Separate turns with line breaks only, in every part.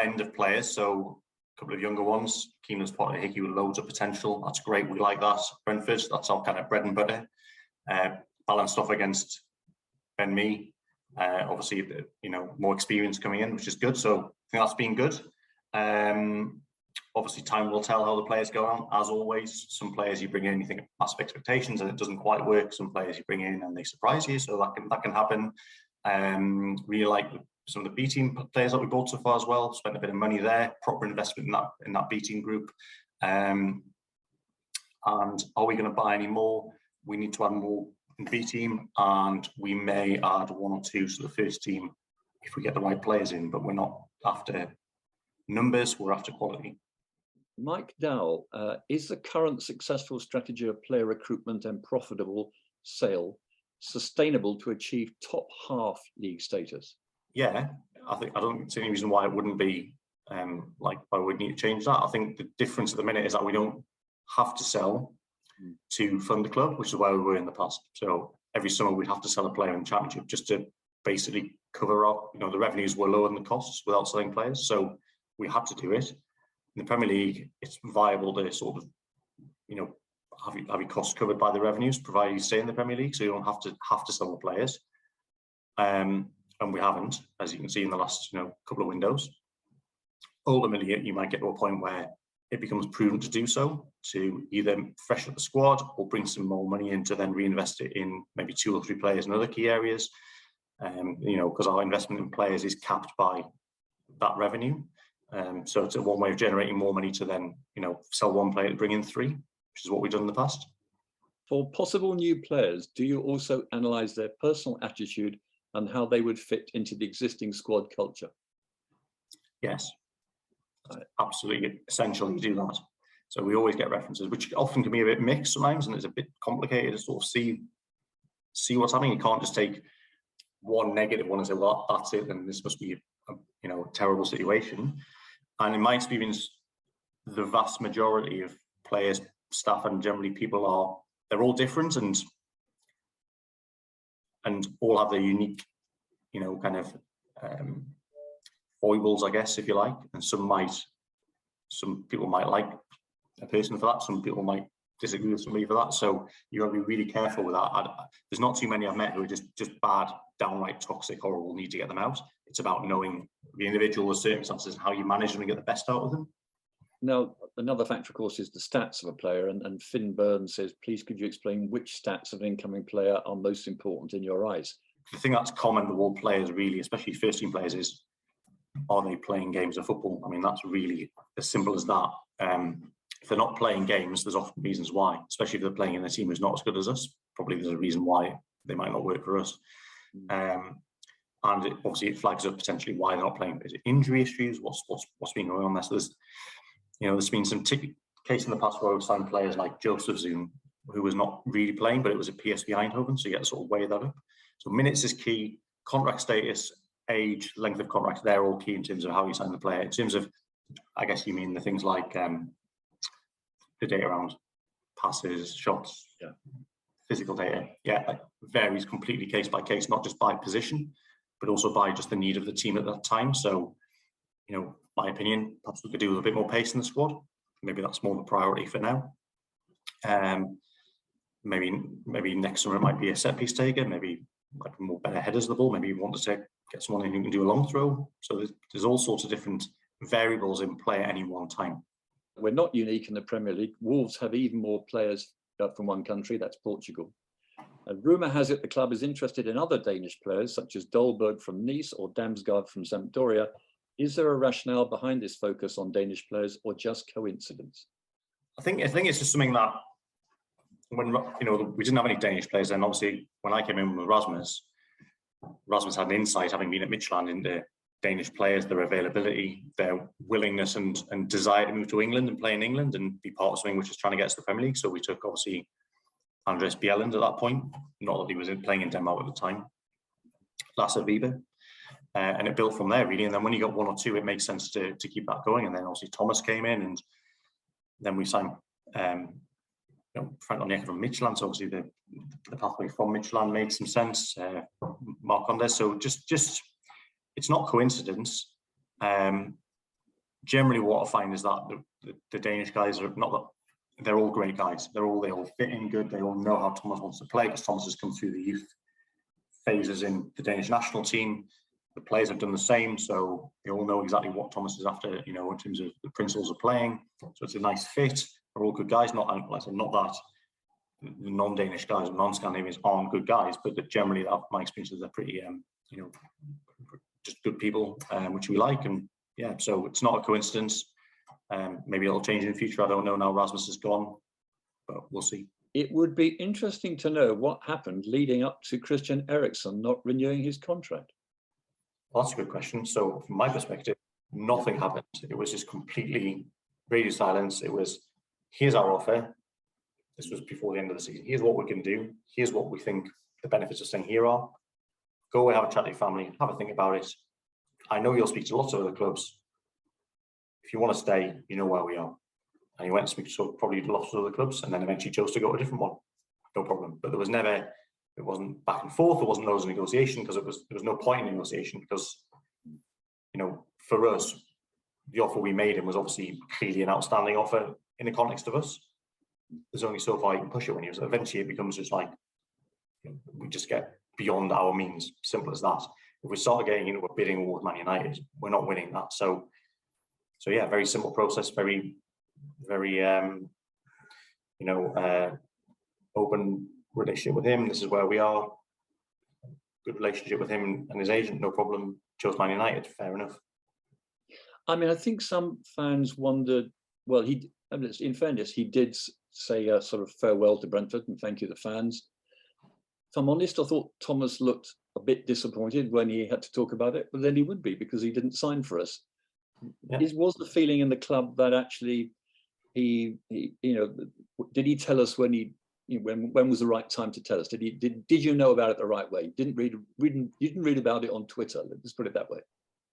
blend of players. So a couple of younger ones, Keenan's spotted Hickey with loads of potential. That's great. We like that. Brentford, that's our kind of bread and butter. Balanced off against Ben Mee. Obviously, more experience coming in, which is good. So I think that's been good. Obviously, time will tell how the players go on. As always, some players you bring in, you think massive expectations, and it doesn't quite work. Some players you bring in and they surprise you, so that can happen. Really like some of the B team players that we bought so far as well. Spent a bit of money there, proper investment in that B team group. And are we going to buy any more? We need to add more in B team, and we may add one or two to the first team if we get the right players in. But we're not after numbers; we're after quality.
Mike Dowell, is the current successful strategy of player recruitment and profitable sale sustainable to achieve top half league status?
Yeah, I don't see any reason why it wouldn't be. Why we need to change that. I think the difference at the minute is that we don't have to sell to fund the club, which is where we were in the past. So every summer we'd have to sell a player in the championship just to basically cover up. The revenues were lower than the costs without selling players, so we had to do it. In the Premier League, it's viable to sort of, have your costs covered by the revenues, provided you stay in the Premier League, so you don't have to sell the players. And we haven't, as you can see in the last couple of windows. Ultimately, you might get to a point where it becomes prudent to do so, to either freshen up the squad or bring some more money in to then reinvest it in maybe 2 or 3 players in other key areas. Because our investment in players is capped by that revenue. So it's one way of generating more money to then, sell 1 player to bring in 3, which is what we've done in the past.
For possible new players, do you also analyse their personal attitude and how they would fit into the existing squad culture?
Yes, absolutely essential you do that. So we always get references, which often can be a bit mixed sometimes, and it's a bit complicated to sort of see what's happening. You can't just take one negative one and say, well, that's it, and this must be a terrible situation. And in my experience, the vast majority of players, staff, and generally people they're all different and all have their unique, foibles, I guess, if you like. And some people might like a person for that. Some people might disagree with somebody for that. So you got to be really careful with that. There's not too many I've met who are just bad, downright toxic, horrible, need to get them out. It's about knowing the individual, the circumstances, and how you manage them and get the best out of them.
Now, another factor, of course, is the stats of a player. And Finn Burns says, please could you explain which stats of an incoming player are most important in your eyes?
The thing that's common to all players, really, especially first-team players, is are they playing games of football? I mean, that's really as simple as that. If they're not playing games, there's often reasons why, especially if they're playing in a team who's not as good as us. Probably there's a reason why they might not work for us. And obviously it flags up potentially why they're not playing. Is it injury issues? What's been going on there? So there's been some case in the past where we've signed players like Joseph Zoom, who was not really playing, but it was a PSV Eindhoven, so you get to sort of weigh that up. So minutes is key, contract status, age, length of contract, they're all key in terms of how you sign the player. In terms of, I guess you mean the things like the data around passes, shots, physical data. Yeah, it varies completely case by case, not just by position, but also by just the need of the team at that time. So, my opinion, perhaps we could do with a bit more pace in the squad. Maybe that's more the priority for now. Maybe next summer it might be a set piece taker, maybe like more better headers of the ball. Maybe you want to get someone in who can do a long throw. So there's all sorts of different variables in play at any one time.
We're not unique in the Premier League. Wolves have even more players from one country, that's Portugal. And rumour has it the club is interested in other Danish players, such as Dolberg from Nice or Damsgaard from Sampdoria. Is there a rationale behind this focus on Danish players, or just coincidence?
I think it's just something that when we didn't have any Danish players, and obviously when I came in with Rasmus had an insight, having been at Midtjylland, into Danish players, their availability, their willingness and desire to move to England and play in England and be part of something which is trying to get us to the Premier League. So we took obviously Andres Bjelland at that point, not that he was playing in Denmark at the time, Lasse Vibe. And it built from there, really. And then when you got 1 or 2, it makes sense to keep that going. And then obviously Thomas came in, and then we signed Frank Onyeka from Midtjylland. So obviously the pathway from Midtjylland made some sense. Mark on there. So just it's not coincidence. generally what I find is that the Danish guys are not that they're all great guys. They all fit in good. They all know how Thomas wants to play because Thomas has come through the youth phases in the Danish national team. The players have done the same, so they all know exactly what Thomas is after, in terms of the principles of playing. So it's a nice fit. They're all good guys. Not that the non-Danish guys or non-Scandinavians aren't good guys, but that generally, my experience is they're pretty, just good people, which we like. And yeah, so it's not a coincidence. Maybe it'll change in the future. I don't know now. Rasmus is gone, but we'll see.
It would be interesting to know what happened leading up to Christian Eriksen not renewing his contract.
Well, that's a good question. So from my perspective, nothing happened. It was just completely radio silence. It was, here's our offer. This was before the end of the season. Here's what we can do. Here's what we think the benefits of staying here are. Go away, have a chat to your family, have a think about it. I know you'll speak to lots of other clubs. If you want to stay, you know where we are. And he went and speak to probably lots of other clubs and then eventually chose to go to a different one. No problem. But it wasn't back and forth. There wasn't loads of negotiation because there was no point in negotiation because, for us, the offer we made him was obviously clearly an outstanding offer in the context of us. There's only so far you can push it when you. So eventually it becomes just like we just get beyond our means. Simple as that. If we start getting into a bidding war with Man United, we're not winning that. So yeah, very simple process. Very, very open relationship with him. This is where we are. Good relationship with him and his agent, no problem. Chose Man United, fair enough.
I mean, I think some fans wondered, well, in fairness, he did say a sort of farewell to Brentford and thank you to the fans. If I'm honest, I thought Thomas looked a bit disappointed when he had to talk about it, but then he would be because he didn't sign for us. Yeah. Was the feeling in the club that actually he did he tell us when was the right time to tell us? Did you know about it the right way? You didn't read about it on Twitter. Let's put it that way.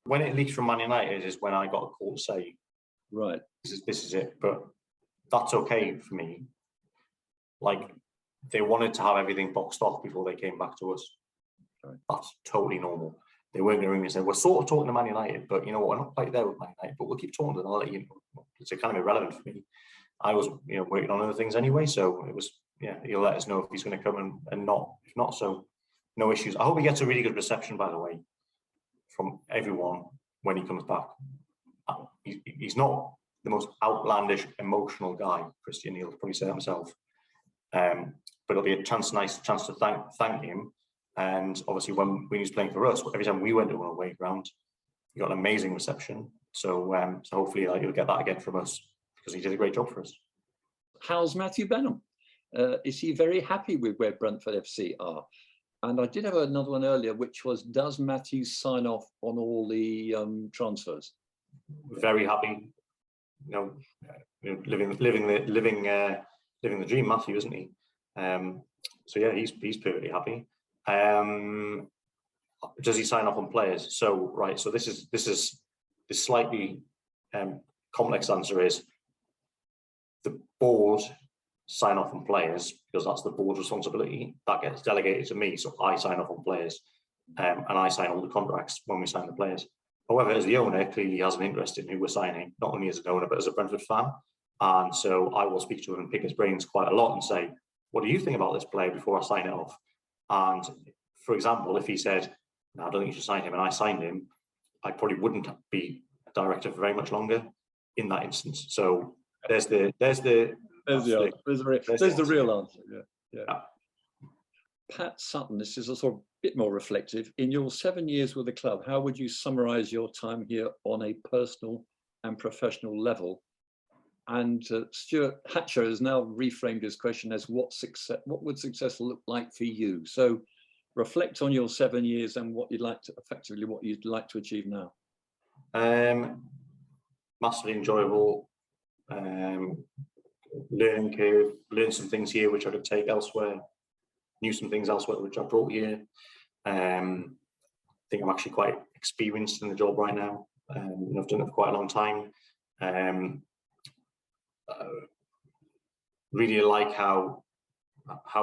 When it leaked from Man United is when I got a call to say,
right,
this is it. But that's okay for me. Like, they wanted to have everything boxed off before they came back to us. Right. That's totally normal. They weren't going to ring me and say, we're sort of talking to Man United, but you know what, we're not quite there with Man United, but we'll keep talking to them. I'll let you know. It's kind of irrelevant for me. I was, working on other things anyway, so it was, he'll let us know if he's going to come and not. If not, so no issues. I hope he gets a really good reception, by the way, from everyone when he comes back. He's not the most outlandish, emotional guy, Christian. He'll probably say that himself. But it'll be nice chance to thank him. And obviously, when he's playing for us, every time we went to an away ground, he got an amazing reception. So hopefully, you'll get that again from us because he did a great job for us.
How's Matthew Benham? Is he very happy with where Brentford FC are? And I did have another one earlier, which was, does Matthew sign off on all the transfers?
Very happy. Living the dream, Matthew, isn't he? So yeah, he's perfectly happy. Does he sign off on players? So right, so this is the slightly complex answer is the board sign off on players because that's the board's responsibility. That gets delegated to me, so I sign off on players, and I sign all the contracts when we sign the players. However, as the owner, clearly he has an interest in who we're signing, not only as an owner but as a Brentford fan, and so I will speak to him and pick his brains quite a lot and say, what do you think about this player before I sign it off? And for example, if he said, no, I don't think you should sign him, and I signed him, I probably wouldn't be a director for very much longer in that instance. So there's the
real answer. Yeah. Pat Sutton, this is a sort of bit more reflective. In your 7 years with the club, how would you summarise your time here on a personal and professional level? And Stewart Hatcher has now reframed his question as what would success look like for you? So reflect on your 7 years and what you'd like to achieve now.
Massively enjoyable. Learning curve, learned some things here which I could take elsewhere, knew some things elsewhere which I brought here. I think I'm actually quite experienced in the job right now. I've done it for quite a long time. Really like how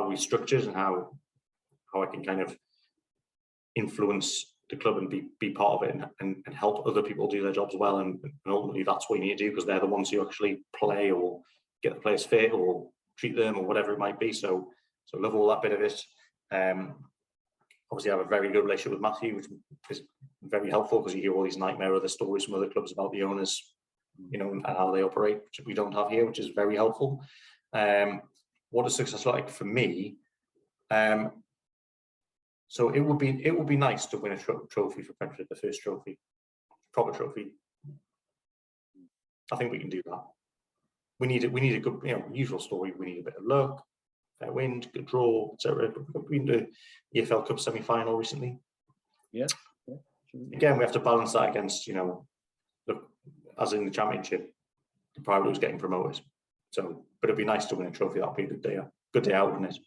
we structured and how I can kind of influence the club and be part of it and help other people do their jobs well. And ultimately, that's what you need to do, because they're the ones who actually play or get the players fit or treat them or whatever it might be. So love all that bit of it. Obviously, I have a very good relationship with Matthew, which is very helpful, because you hear all these nightmare other stories from other clubs about the owners, and how they operate, which we don't have here, which is very helpful. What does success look like for me? So it would be nice to win a trophy for Brentford, the first trophy, proper trophy. I think we can do that. We need a good, usual story. We need a bit of luck, fair wind, good draw, etc. We can do EFL Cup semi-final recently.
Yeah.
Again, we have to balance that against, look, as in the Championship, the priority was getting promoted. So, but it'd be nice to win a trophy. That'd be a good day out, wouldn't it?